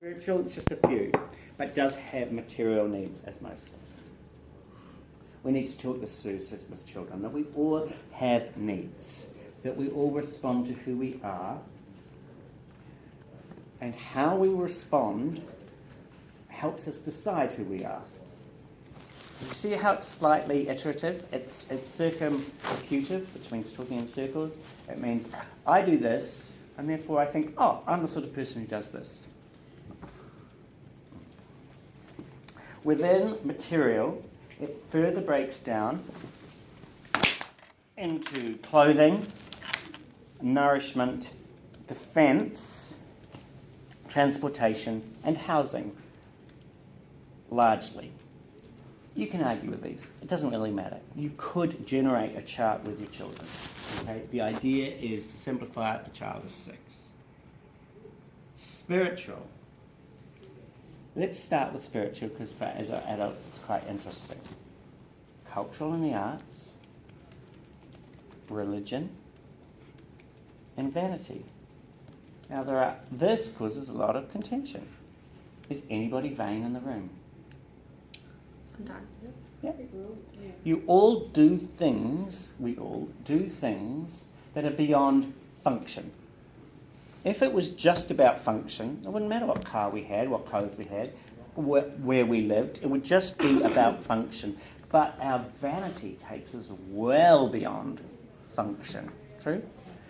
Spiritual, it's just a few, but does have material needs as most. We need to talk this through with children, that we all have needs, that we all respond to who we are, and how we respond helps us decide who we are. You see how it's slightly iterative? It's circumlocutive, which means talking in circles. It means I do this, and therefore I think, oh, I'm the sort of person who does this. Within material, it further breaks down into clothing, nourishment, defence, transportation, and housing, largely. You can argue with these. It doesn't really matter. You could generate a chart with your children. Okay? The idea is to simplify it. The child is 6. Spiritual. Let's start with spiritual because as adults it's quite interesting. Cultural and the arts, religion, and vanity. Now this causes a lot of contention. Is anybody vain in the room? Sometimes. Yeah. You all do things, we all do things that are beyond function. If it was just about function, it wouldn't matter what car we had, what clothes we had, where we lived. It would just be about function. But our vanity takes us well beyond function. True?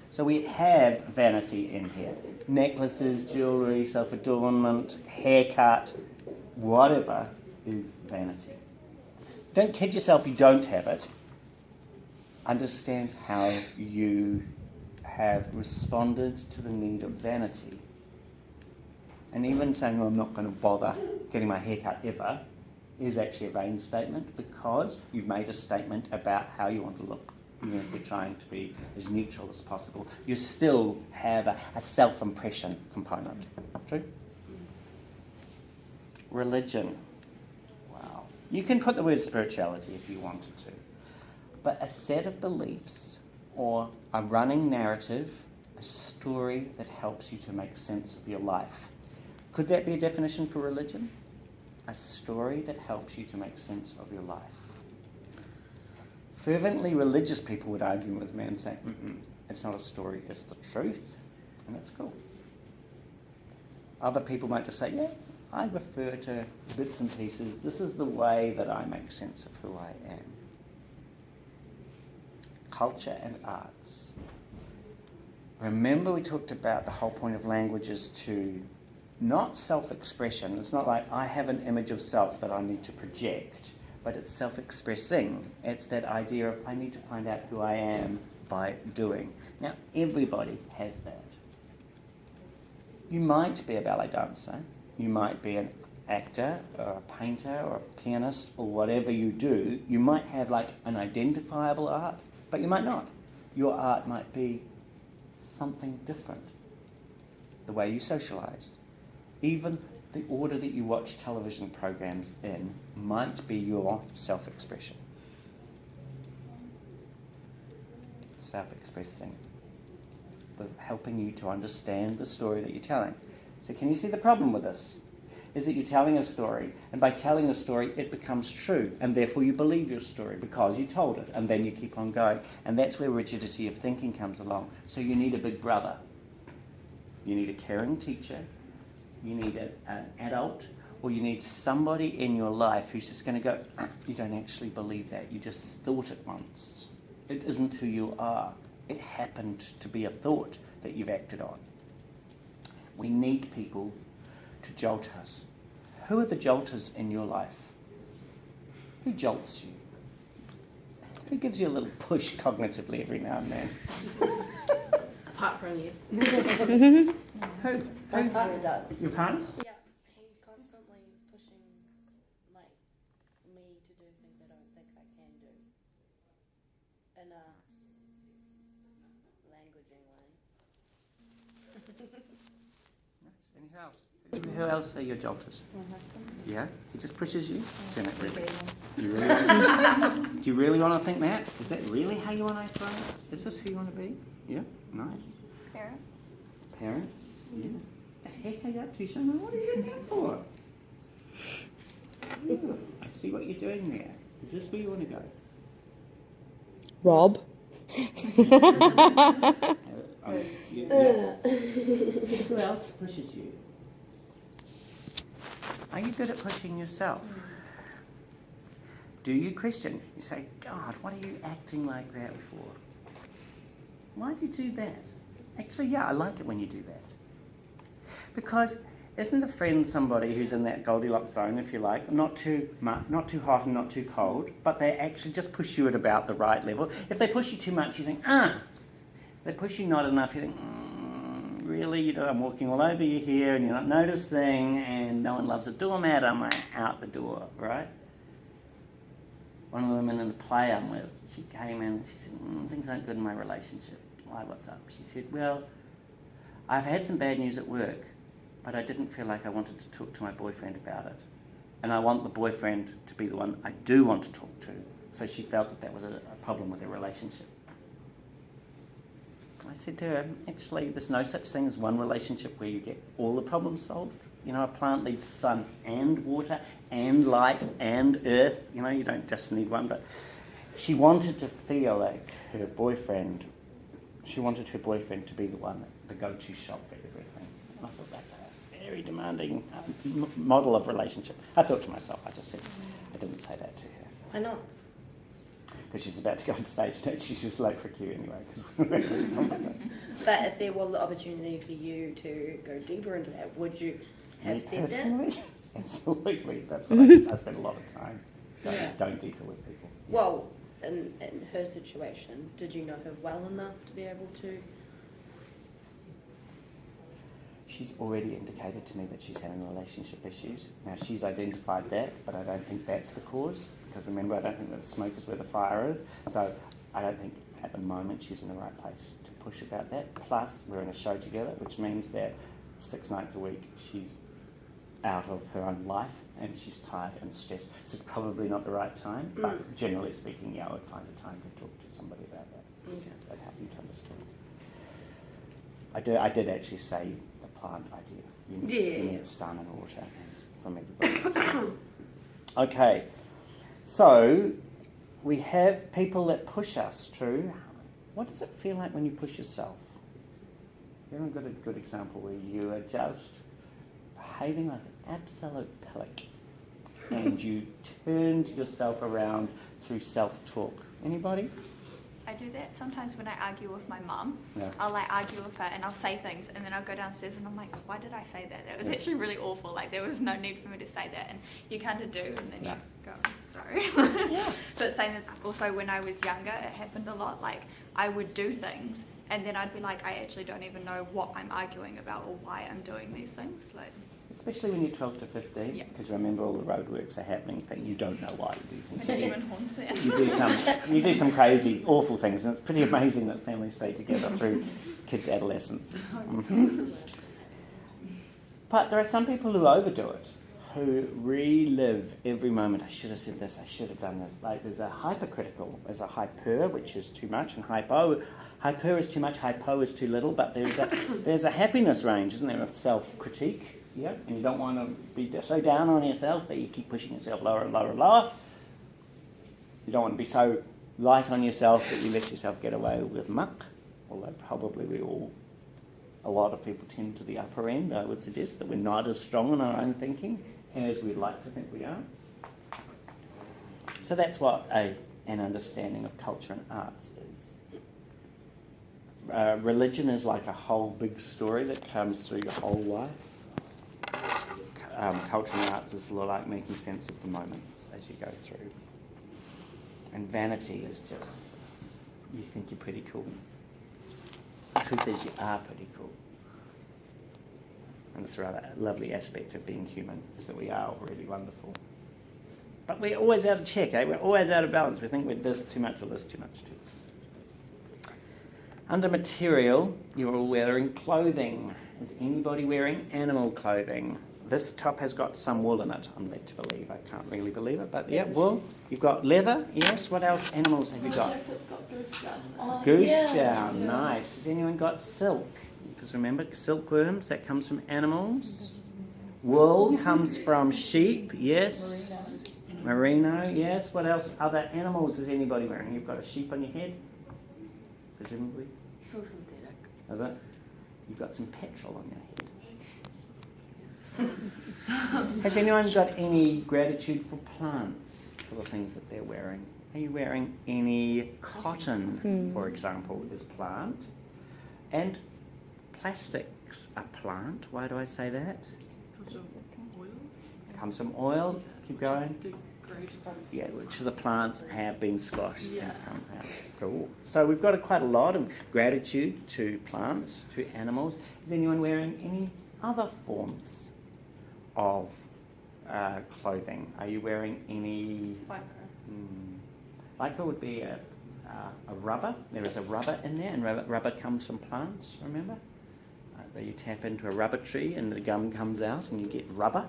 So we have vanity in here. Necklaces, jewellery, self-adornment, haircut, whatever is vanity. Don't kid yourself you don't have it. Understand how you have responded to the need of vanity. And even saying, oh, I'm not going to bother getting my haircut ever, is actually a vain statement because you've made a statement about how you want to look. Even if you're trying to be as neutral as possible, you still have a self-impression component. True? Religion. Wow. You can put the word spirituality if you wanted to. But a set of beliefs or a running narrative, a story that helps you to make sense of your life. Could that be a definition for religion? A story that helps you to make sense of your life. Fervently religious people would argue with me and say, it's not a story, it's the truth, and it's cool. Other people might just say, yeah, I refer to bits and pieces. This is the way that I make sense of who I am. Culture and arts. Remember we talked about the whole point of language is to not self-expression. It's not like I have an image of self that I need to project, but it's self-expressing. It's that idea of I need to find out who I am by doing. Now, everybody has that. You might be a ballet dancer. You might be an actor or a painter or a pianist or whatever you do. You might have like an identifiable art, but you might not. Your art might be something different. The way you socialise. Even the order that you watch television programs in might be your self-expression. Self-expressing. Helping you to understand the story that you're telling. So can you see the problem with this? Is that you're telling a story, and by telling a story, it becomes true, and therefore you believe your story because you told it, and then you keep on going. And that's where rigidity of thinking comes along. So you need a big brother. You need a caring teacher. You need an adult, or you need somebody in your life who's just going to go, you don't actually believe that. You just thought it once. It isn't who you are. It happened to be a thought that you've acted on. We need people to jolt us. Who are the jolters in your life? Who jolts you? Who gives you a little push cognitively every now and then? Apart from you. Who? My partner does. Your partner? Yeah, he constantly pushing like me to do things I don't think I can do. In a languaging way. Nice. Anything else? Who else are your jolters? My husband. Yeah? He just pushes you? Turn it really. Do you really want to think that? Is that really how you want to try it? Is this who you want to be? Yeah? Nice. Parents. Parents? Yeah. heck are you up to, Shona? What are you doing that for? Ooh, I see what you're doing there. Is this where you want to go? Rob. Who else pushes you? Are you good at pushing yourself? Do you question? You say, God, what are you acting like that for? Why do you do that? Actually, yeah, I like it when you do that. Because isn't a friend somebody who's in that Goldilocks zone, if you like, not too hot and not too cold, but they actually just push you at about the right level? If they push you too much, you think, If they push you not enough, you think, really, you know, I'm walking all over you here and you're not noticing, and no one loves a doormat, I'm out the door, right? One of the women in the play I'm with, she came in and she said, things aren't good in my relationship. Why, what's up? She said, well, I've had some bad news at work, but I didn't feel like I wanted to talk to my boyfriend about it. And I want the boyfriend to be the one I do want to talk to. So she felt that that was a problem with their relationship. I said to her, actually, there's no such thing as one relationship where you get all the problems solved. You know, a plant needs sun and water and light and earth. You know, you don't just need one. But she wanted to feel like her boyfriend, she wanted her boyfriend to be the one, the go-to shop for everything. I thought that's a very demanding model of relationship. I thought to myself, I just said, I didn't say that to her. Why not? Because she's about to go on stage and she's just late for a queue anyway. But if there was the opportunity for you to go deeper into that, would you have said personally, that? Absolutely. That's what I spend a lot of time going deeper with people. Well, in her situation, did you know her well enough to be able to? She's already indicated to me that she's having relationship issues. Now, she's identified that, but I don't think that's the cause. Because remember, I don't think that the smoke is where the fire is. So I don't think at the moment she's in the right place to push about that. Plus, we're in a show together, which means that 6 nights a week she's out of her own life and she's tired and stressed. So it's probably not the right time, but generally speaking, yeah, I would find a time to talk to somebody about that. Okay. That'd help you to understand. I did actually say the plant idea. You need sun and water and from everybody else. Okay, so we have people that push us, true. What does it feel like when you push yourself? You haven't got a good example where you are just behaving like an absolute pillock and you turned yourself around through self-talk. Anybody? I do that sometimes when I argue with my mum. Yeah. I'll argue with her and I'll say things and then I'll go downstairs and I'm like, why did I say that? That was actually really awful. Like there was no need for me to say that, and you kind of do, and then you go, sorry. But same as also when I was younger, it happened a lot. Like I would do things and then I'd be like, I actually don't even know what I'm arguing about or why I'm doing these things. Like, especially when you're 12 to 15, because remember all the roadworks are happening, but you don't know why you do things. I don't even haunts it. You do some crazy, awful things, and it's pretty amazing that families stay together through kids' adolescence. But there are some people who overdo it, who relive every moment. I should have said this, I should have done this. Like there's a hypercritical, there's a hyper, which is too much, and hypo. Hyper is too much, hypo is too little, but there's a happiness range, isn't there, of self-critique. Yeah, and you don't want to be so down on yourself that you keep pushing yourself lower and lower and lower. You don't want to be so light on yourself that you let yourself get away with muck, although probably a lot of people tend to the upper end. I would suggest that we're not as strong in our own thinking as we'd like to think we are. So that's what an understanding of culture and arts is. Religion is like a whole big story that comes through your whole life. Culture and arts is like making sense of the moments as you go through. And vanity is just, you think you're pretty cool. The truth is you are pretty cool. And this rather lovely aspect of being human is that we are all really wonderful. But we're always out of check, eh? We're always out of balance. We think we're this too much or this too much too this. Under material, you're all wearing clothing. Is anybody wearing animal clothing? This top has got some wool in it, I'm led to believe. I can't really believe it, but yeah, wool. You've got leather, yes. What else animals have you got? It's got goose down. Goose down, nice. Has anyone got silk? because remember, silkworms, that comes from animals. Wool comes from sheep, yes. Merino, yes. What else? Other animals is anybody wearing? You've got a sheep on your head, presumably. It's all synthetic. Is it? You've got some petrol on your head. Has anyone got any gratitude for plants, for the things that they're wearing? Are you wearing any cotton, for example, is plant? And plastics are plant. Why do I say that? Comes from oil. Comes from oil. Keep going. Degraded. Yeah, which of the plants have been squashed and come out. Cool. So we've got quite a lot of gratitude to plants, to animals. Is anyone wearing any other forms of clothing? Are you wearing any? Lycra would be a rubber. There is a rubber in there, and rubber comes from plants, remember? You tap into a rubber tree and the gum comes out and you get rubber.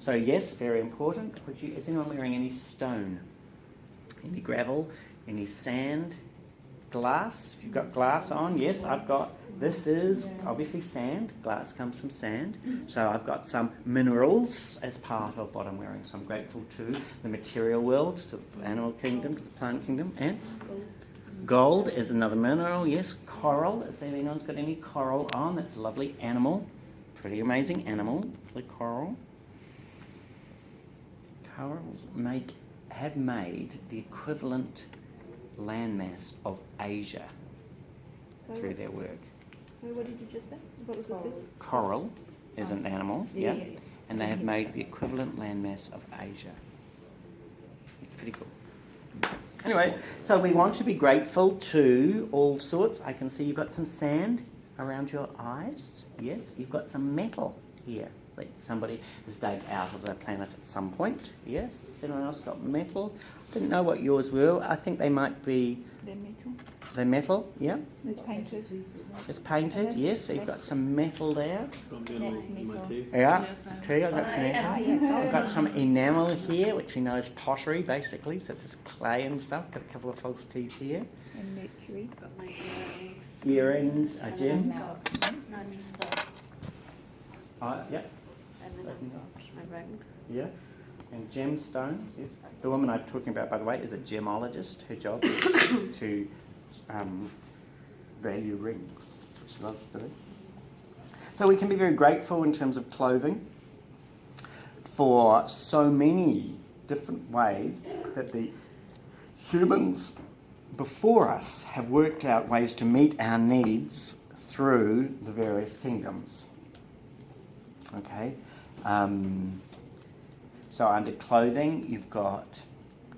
So yes, very important. Is anyone wearing any stone? Any gravel? Any sand? Glass? If you've got glass on, yes, I've got. This is obviously sand. Glass comes from sand. So I've got some minerals as part of what I'm wearing. So I'm grateful to the material world, to the animal kingdom, to the plant kingdom. And gold is another mineral. Yes, coral. If anyone's got any coral on, that's a lovely animal. Pretty amazing animal, the coral. Corals have made the equivalent landmass of Asia through their work. So what did you just say? What was this? Coral is an animal, yeah, and they have made the equivalent landmass of Asia. It's pretty cool. Anyway, so we want to be grateful to all sorts. I can see you've got some sand around your eyes. Yes, you've got some metal here that somebody has dug out of the planet at some point. Yes, has anyone else got metal? Didn't know what yours were. I think they might be. They're metal. They're metal, yeah. It's painted. It's painted, yes. So you've got some metal there. That's metal. Yeah. Yes, Okay, I've got some metal. I've got some enamel here, which we know is pottery, basically. So it's just clay and stuff. Got a couple of false teeth here. And mercury. Got my earrings. Earrings, And gems. No, just the Yeah. and then my ring. Yeah. And gemstones, yes. The woman I'm talking about, by the way, is a gemologist. Her job is to value rings. That's what she loves to do. So we can be very grateful in terms of clothing for so many different ways that the humans before us have worked out ways to meet our needs through the various kingdoms. Okay. So under clothing, you've got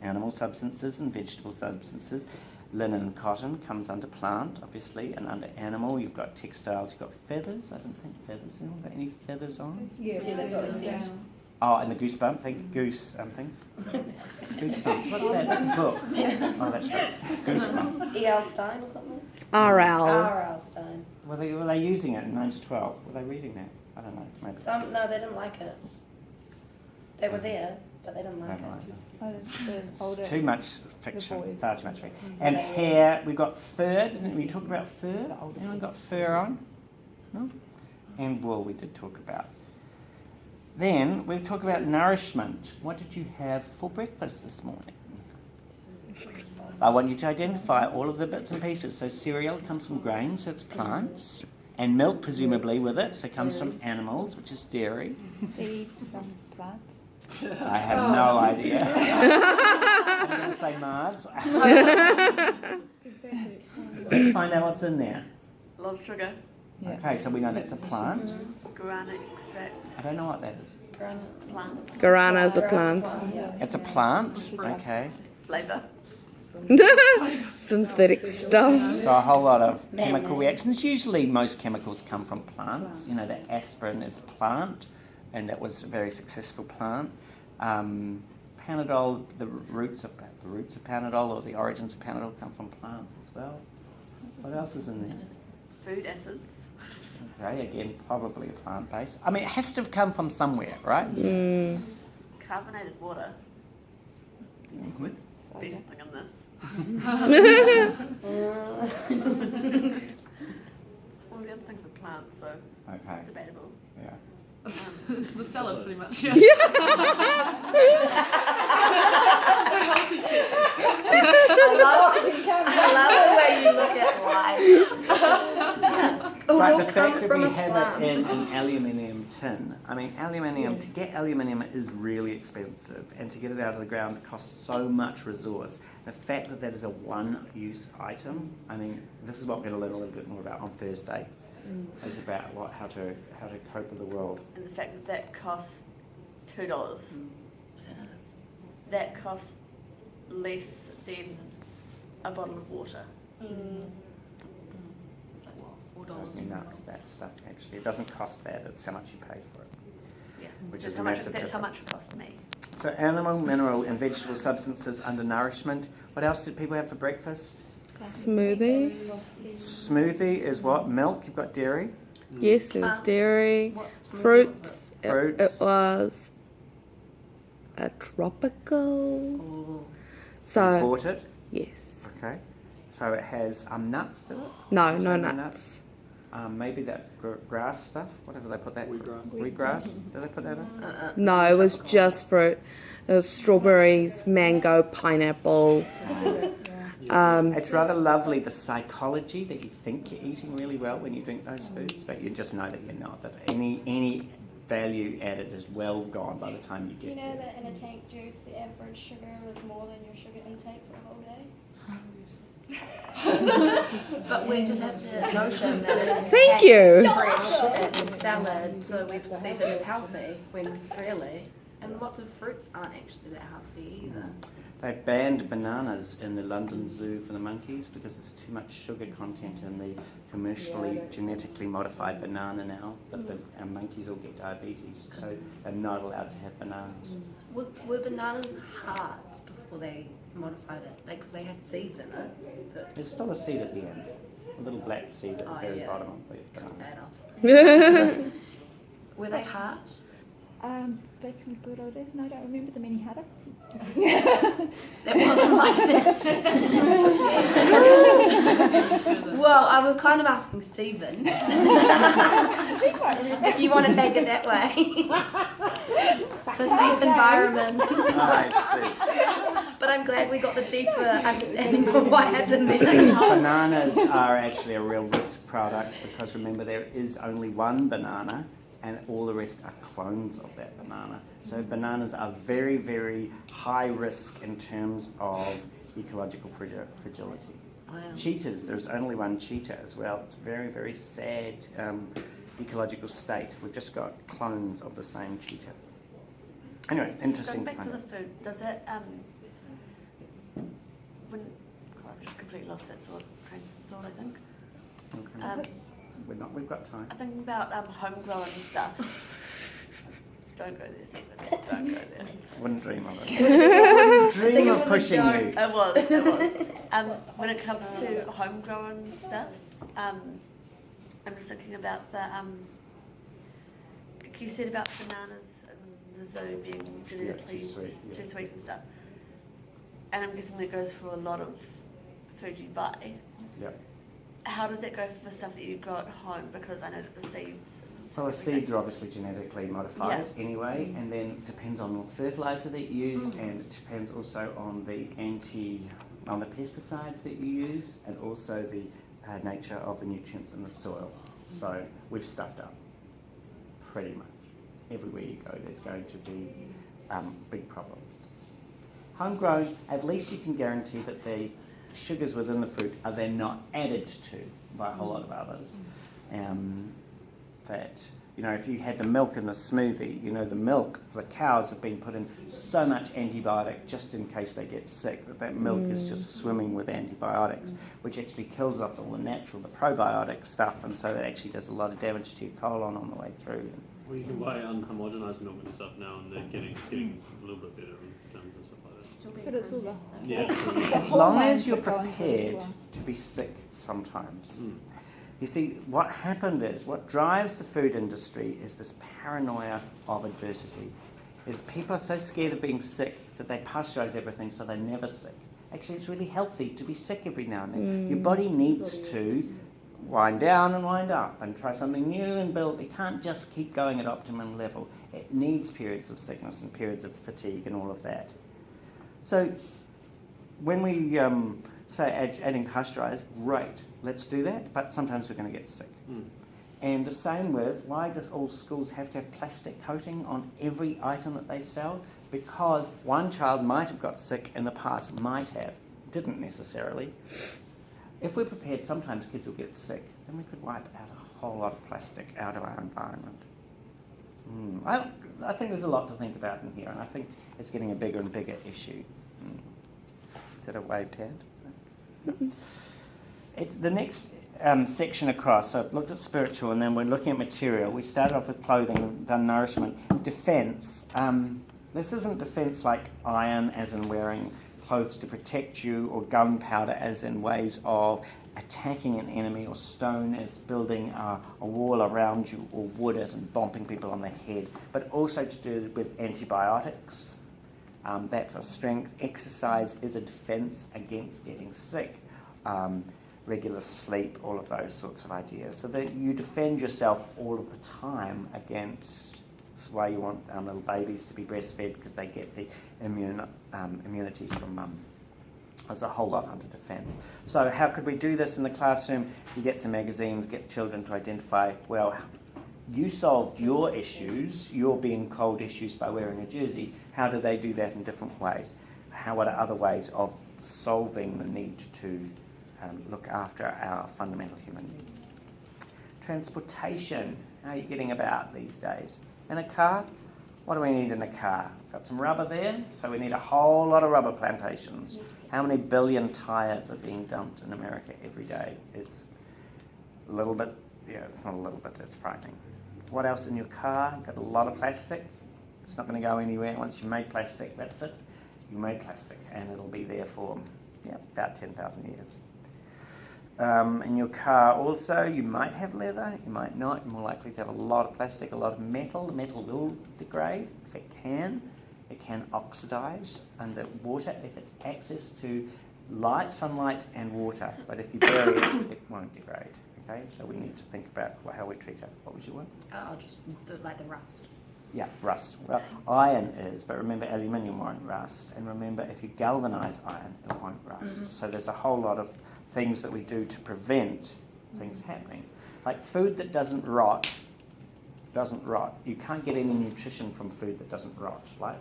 animal substances and vegetable substances. Linen and cotton comes under plant, obviously, and under animal, you've got textiles, you've got feathers. I don't think feathers. Anyone got any feathers on? Yeah, that's what I said. Oh, and the goosebump thing, goose things. Goosebumps. What's that? That's a book. Oh, that's right. Goosebumps. E.L. Stein or something? RL. R.L. Stein. Were they using it in 9 to 12? Were they reading that? I don't know. Maybe. No, they didn't like it. They were there, but they didn't like Don't like it. it. Oh, the older. Too much fiction. boys. Far too much fiction. And hair, we've got fur. Didn't we talk about fur? Anyone got fur on? No? And wool we did talk about. Then we talk about nourishment. What did you have for breakfast this morning? I want you to identify all of the bits and pieces. So cereal comes from grains, so it's plants. And milk, presumably, with it, so it comes from animals, which is dairy. Seeds from plants. I have no idea. I'm going to say Mars. Let's find out what's in there. A lot of sugar. Yeah. Okay, so we know that's a plant. Guarana extracts. I don't know what that is. Plant. Guarana is a plant. Yeah. It's a plant. Okay. Flavour. Synthetic stuff. So a whole lot of chemical reactions. Usually most chemicals come from plants. You know, the aspirin is a plant, and that was a very successful plant. Panadol, the roots of Panadol or the origins of Panadol come from plants as well. What else is in there? Food acids. Okay, again, probably a plant base. I mean, it has to have come from somewhere, right? Carbonated water. Good. Best thing in this. All the other things are plants, so Okay. it's debatable. Yeah. It's a salad, pretty much. Yeah. I love the way you look at life. But the fact that we have it in an aluminium tin, I mean, aluminium, to get aluminium is really expensive, and to get it out of the ground it costs so much resource. The fact that that is a one-use item, I mean, this is what we're going to learn a little bit more about on Thursday. It's about how to cope with the world. And the fact that that costs $2. That costs less than a bottle of water. It's like what, Drives $4? me nuts, that stuff, actually. It doesn't cost that, it's how much you pay for it. Yeah. Which That's is how a much. massive That's how difference. much it cost me. So animal, mineral and vegetable substances under nourishment. What else did people have for breakfast? Smoothies. Smoothie is what? Milk? You've got dairy? Yes, there was dairy. What? Fruits. It Fruits. was a tropical. Oh. You So, bought it? yes. Okay. So it has nuts in it? No, So no no nuts. Maybe that's grass stuff. Whatever they put that. Wheatgrass. Wheatgrass. Did they put that in? No, it was just fruit. It was strawberries, mango, pineapple. It's rather lovely, the psychology that you think you're eating really well when you drink those foods, but you just know that you're not. That any value added is well gone by the time you Do you get know there. that in a tank juice, the average sugar was more than your sugar intake for a whole day? But we just have the notion that it's Thank you. fresh, it's salad, so we perceive it as healthy when really, and lots of fruits aren't actually that healthy either. They've banned bananas in the London Zoo for the monkeys because there's too much sugar content in the commercially genetically modified banana now, that our monkeys all get diabetes, so they're not allowed to have bananas. Were bananas hard before they modified it? Because they had seeds in it. But There's still a seed at the end, a little black seed at the Oh, very yeah. bottom of the banana. that off. Were they hard? Back in the good old days, no, I don't remember them any harder. That wasn't like that. Well, I was kind of asking Stephen. If you want to take it that way. It's a safe environment. I see. But I'm glad we got the deeper understanding of what happened there. Bananas are actually a real risk product because remember there is only one banana and all the rest are clones of that banana. So bananas are very, very high risk in terms of ecological fragility. Wow. Cheetahs, there's only one cheetah as well. It's a very, very sad ecological state. We've just got clones of the same cheetah. Anyway, interesting Going back to to the find out. food, does it when I just completely lost that train of thought, I think. Okay. We've got time. I think about homegrown stuff. Don't go there, Stephen. Don't go there. Wouldn't dream of it. Wouldn't dream of pushing you. It was. When it comes to homegrown stuff, I'm just thinking about the like you said about bananas and the zoo being genetically too sweet, and stuff. And I'm guessing that goes for a lot of food you buy. Yep. How does that go for stuff that you grow at home? Because I know that the seeds. Well, the seeds are obviously genetically modified anyway, and then it depends on the fertilizer that you use, and it depends also on the pesticides that you use, and also the nature of the nutrients in the soil. So we've stuffed up pretty much everywhere you go. There's going to be big problems. Homegrown, at least you can guarantee that the sugars within the fruit are then not added to by a whole lot of others. That, you know, if you had the milk in the smoothie, you know, the milk for the cows have been put in so much antibiotic just in case they get sick, that milk is just swimming with antibiotics, which actually kills off all the natural, the probiotic stuff, and so that actually does a lot of damage to your colon on the way through. Well, you can buy unhomogenised milk and stuff now, and they're getting a little bit better in terms of stuff like that. Still being But it's all processed, though. Yeah. As long as you're prepared to be sick sometimes. You see, what happened is, what drives the food industry is this paranoia of adversity. Is people are so scared of being sick that they pasteurize everything so they're never sick. Actually, it's really healthy to be sick every now and then. Your body needs to wind down and wind up and try something new and build. It can't just keep going at optimum level. It needs periods of sickness and periods of fatigue and all of that. So when we say adding pasteurised, great, let's do that, but sometimes we're going to get sick. And the same with, why do all schools have to have plastic coating on every item that they sell? Because one child might have got sick in the past, might have, didn't necessarily. If we're prepared, sometimes kids will get sick, then we could wipe out a whole lot of plastic out of our environment. I think there's a lot to think about in here, and I think it's getting a bigger and bigger issue. Is that a waved hand? It's the next section across. So I've looked at spiritual, and then we're looking at material. We started off with clothing, we've done nourishment. Defence. This isn't defence like iron, as in wearing clothes to protect you, or gunpowder as in ways of attacking an enemy, or stone as building a wall around you, or wood as in bombing people on the head, but also to do with antibiotics. That's a strength. Exercise is a defence against getting sick. Regular sleep, all of those sorts of ideas. So that you defend yourself all of the time against. That's why you want little babies to be breastfed, because they get the immunity from mum. There's a whole lot under defence. So how could we do this in the classroom? You get some magazines, get the children to identify, well, you solved your issues, your being cold issues, by wearing a jersey. How do they do that in different ways? What are other ways of solving the need to look after our fundamental human needs? Transportation. How are you getting about these days? In a car? What do we need in a car? Got some rubber there, so we need a whole lot of rubber plantations. How many billion tyres are being dumped in America every day? It's a little bit, it's not a little bit, it's frightening. What else in your car? Got a lot of plastic. It's not going to go anywhere. Once you make plastic, that's it. You made plastic, and it'll be there for about 10,000 years. In your car also, you might have leather, you might not. You're more likely to have a lot of plastic, a lot of metal. The metal will degrade, if it can. It can oxidise under water if it's access to light, sunlight and water. But if you bury it, it won't degrade. Okay, so we need to think about how we treat it. What was your one? Just like the rust. Yeah, rust. Well, iron is, but remember aluminium won't rust. And remember, if you galvanise iron, it won't rust. So there's a whole lot of things that we do to prevent things happening. Like food that doesn't rot. You can't get any nutrition from food that doesn't rot. Like,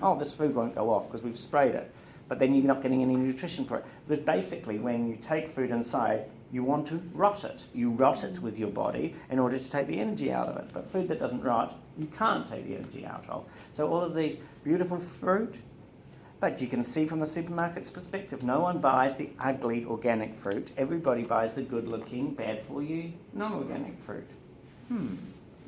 oh, this food won't go off because we've sprayed it. But then you're not getting any nutrition for it. Because basically, when you take food inside, you want to rot it. You rot it with your body in order to take the energy out of it. But food that doesn't rot, you can't take the energy out of. So all of these beautiful fruit, but you can see from the supermarket's perspective, no one buys the ugly organic fruit. Everybody buys the good-looking, bad-for-you, non-organic fruit.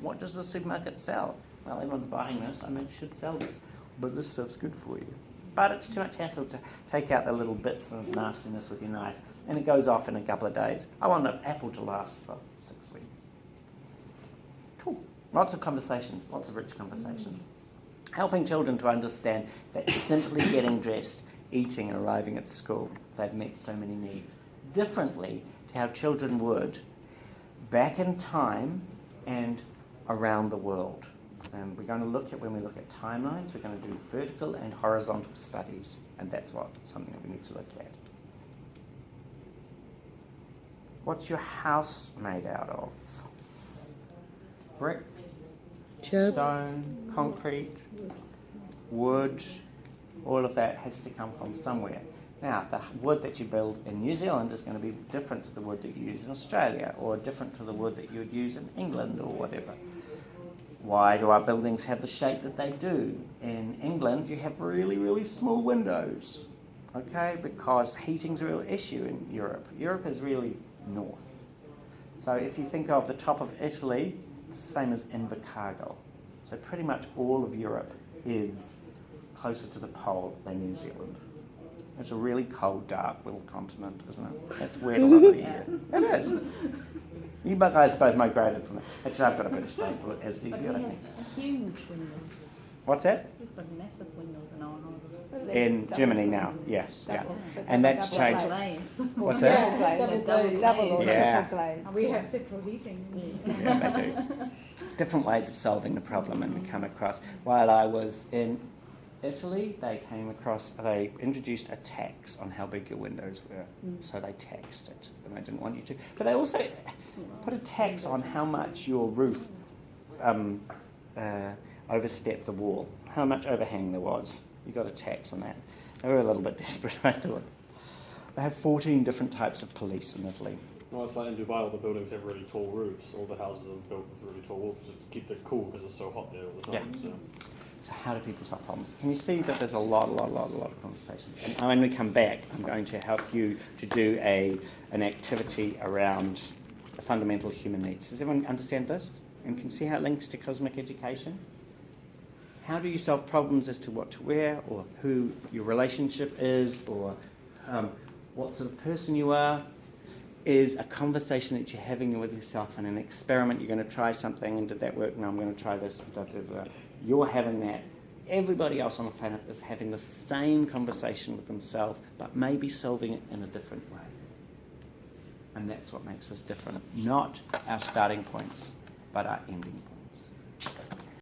What does the supermarket sell? Well, everyone's buying this, I mean, it should sell this. But this stuff's good for you. But it's too much hassle to take out the little bits of nastiness with your knife, and it goes off in a couple of days. I want an apple to last for 6 weeks. Cool. Lots of conversations, lots of rich conversations. Helping children to understand that simply getting dressed, eating and arriving at school, they've met so many needs. Differently to how children would back in time and around the world. And we're going to look at, when we look at timelines, we're going to do vertical and horizontal studies, and that's something that we need to look at. What's your house made out of? Brick, stone, concrete, wood, all of that has to come from somewhere. Now, the wood that you build in New Zealand is going to be different to the wood that you use in Australia, or different to the wood that you would use in England or whatever. Why do our buildings have the shape that they do? In England, you have really, really small windows, okay? Because heating's a real issue in Europe. Europe is really north. So if you think of the top of Italy, it's the same as Invercargill. So pretty much all of Europe is closer to the pole than New Zealand. It's a really cold, dark little continent, isn't it? It's weird a lot of the year. It is. You guys both migrated from it. Actually, I've got a British passport, as do you. But we have huge windows. What's that? We've got massive windows in our houses. Yeah, in Germany now. Yes, yeah, and that's changed. What's that? Yeah. We have central heating. Yeah, they do. Different ways of solving the problem, and we come across. While I was in Italy, they introduced a tax on how big your windows were. So they taxed it, and they didn't want you to. But they also put a tax on how much your roof overstepped the wall, how much overhang there was. You got a tax on that. They were a little bit desperate, I thought. They have 14 different types of police in Italy. Well, it's like in Dubai, all the buildings have really tall roofs. All the houses are built with really tall roofs to keep it cool because it's so hot there all the time. Yeah. So how do people solve problems? Can you see that there's a lot of conversations? And when we come back, I'm going to help you to do an activity around the fundamental human needs. Does everyone understand this? And can see how it links to cosmic education? How do you solve problems as to what to wear, or who your relationship is, or what sort of person you are? Is a conversation that you're having with yourself, and an experiment. You're going to try something, and did that work? No, I'm going to try this. Da, da, da. You're having that. Everybody else on the planet is having the same conversation with themselves, but maybe solving it in a different way. And that's what makes us different. Not our starting points, but our ending points.